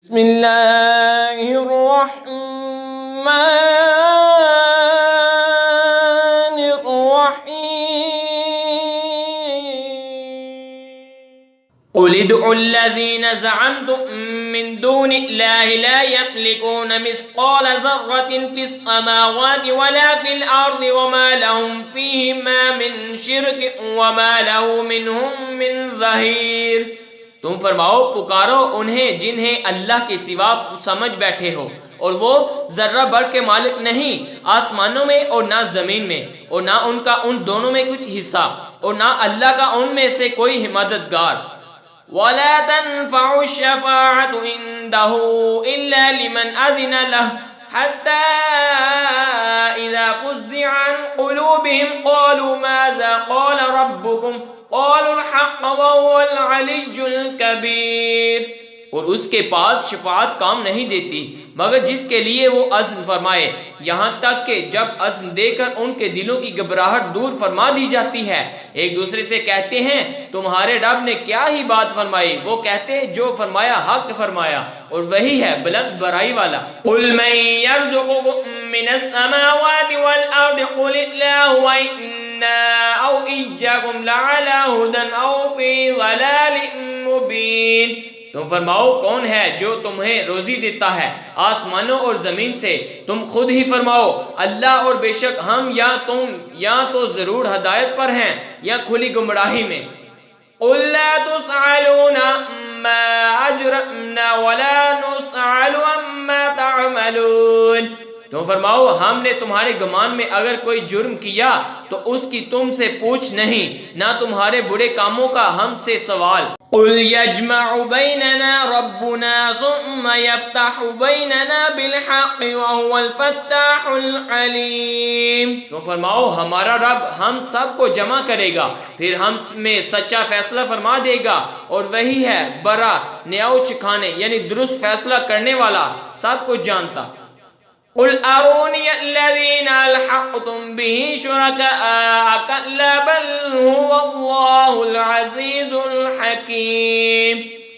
بسم اللہ الرحمن الرحیم قل ادعوا الذین زعمتم من دون اللہ لا یملکون مثقال ذرة فی السماوات ولا فی الارض وما لهم فیہما من شرک وما له منہم من ظہیر۔ تم فرماؤ پکارو انہیں جنہیں اللہ کے سوا سمجھ بیٹھے ہو، اور وہ ذرہ بر کے مالک نہیں آسمانوں میں اور نہ زمین میں، اور نہ ان کا ان دونوں میں کچھ حصہ، اور نہ اللہ کا ان میں سے کوئی مددگار۔ وَلَا تَنفَعُ الشَّفَاعَةُ عِندَهُ إِلَّا لِمَنْ أَذِنَ لَهُ حَتَّى إِذَا فُزِّعَ عَنْ قُلُوبِهِمْ قَالُوا مَاذَا قَالَ رَبُّكُمْ قَالُوا الْحَقَّ وَهُوَ الْعَلِيُّ الْكَبِيرُ۔ اور اس کے پاس شفاعت کام نہیں دیتی مگر جس کے لیے وہ عزم فرمائے، یہاں تک کہ جب عزم دے کر ان کے دلوں کی گھبراہٹ دور فرما دی جاتی ہے، ایک دوسرے سے کہتے ہیں تمہارے رب نے کیا ہی بات فرمائی، وہ کہتے ہیں جو فرمایا حق فرمایا، اور وہی ہے بلند برائی والا۔ قُلْ مَن يَرْزُقُكُم مِّنَ السَّمَاوَاتِ وَالْأَرْضِ قُلِ اللَّهُ وَإِنَّا أَوْ إِيَّاكُمْ لَعَلَىٰ هُدًى أَوْ فِي ضَلَالٍ مُّبِينٍ۔ تم فرماؤ کون ہے جو تمہیں روزی دیتا ہے آسمانوں اور زمین سے؟ تم خود ہی فرماؤ اللہ، اور بے شک ہم یا تم یا تو ضرور ہدایت پر ہیں یا کھلی گمراہی میں۔ قُل لَّا تُسْأَلُونَ عَمَّا أَجْرَمْنَا وَلَا نُسْأَلُ عَمَّا تَعْمَلُونَ۔ تم فرماؤ ہم نے تمہارے گمان میں اگر کوئی جرم کیا تو اس کی تم سے پوچھ نہیں، نہ تمہارے برے کاموں کا ہم سے سوال۔ قُلْ يَجْمَعُ بَيْنَنَا رَبُّنَا ثُمَّ يَفْتَحُ بَيْنَنَا بِالْحَقِّ وَهُوَ الْفَتَّاحُ الْعَلِيمُ۔ تم فرماؤ ہمارا رب ہم سب کو جمع کرے گا، پھر ہم میں سچا فیصلہ فرما دے گا، اور وہی ہے برا نیاؤ چکھانے یعنی درست فیصلہ کرنے والا، سب کچھ جانتا۔ قُلْ أَرُونِيَ الَّذِينَ أَلْحَقْتُمْ بِهِ شُرَكَاءَ كَلَّا بَلْ هُوَ اللَّهُ الْعَزِيزُ الْحَكِيمُ۔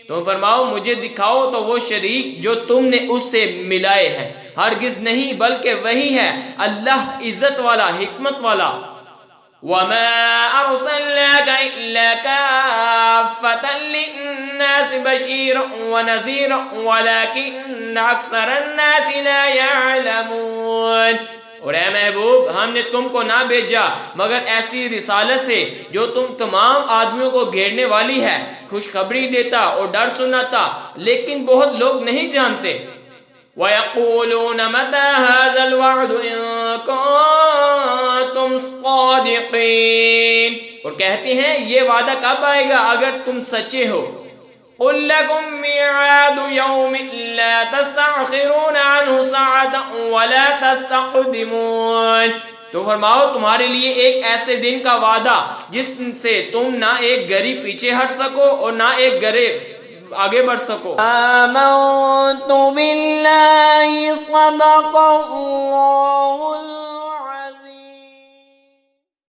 تم فرماؤ مجھے دکھاؤ تو وہ شریک جو تم نے اس سے ملائے ہیں، ہرگز نہیں بلکہ وہی ہے اللہ عزت والا حکمت والا۔ وَمَا أَرْسَلْنَاكَ إِلَّا كَافَّةً لِلنَّاسِ بَشِيرًا وَنَذِيرًا وَلَكِنَّ أَكْثَرَ النَّاسِ لَا يَعْلَمُونَ۔ اور اے محبوب ہم نے تم کو نہ بھیجا مگر ایسی رسالت سے جو تم تمام آدمیوں کو گھیرنے والی ہے، خوشخبری دیتا اور ڈر سناتا، لیکن بہت لوگ نہیں جانتے۔ وَيَقُولُونَ مَتَىٰ هَٰذَا الْوَعْدُ إِن كُنتُمْ صَادِقِينَ۔ اور کہتے ہیں یہ وعدہ کب آئے گا اگر تم سچے ہو۔ قُل لَّكُم مِّيعَادُ يَوْمٍ لَّا تَسْتَأْخِرُونَ عَنْهُ سَاعَةً وَلَا تَسْتَقْدِمُونَ۔ تو فرماؤ تمہارے لیے ایک ایسے دن کا وعدہ جس سے تم نہ ایک گھڑی پیچھے ہٹ سکو اور نہ ایک گھڑی آگے بڑھ سکو۔ آمنت باللہ صدق اللہ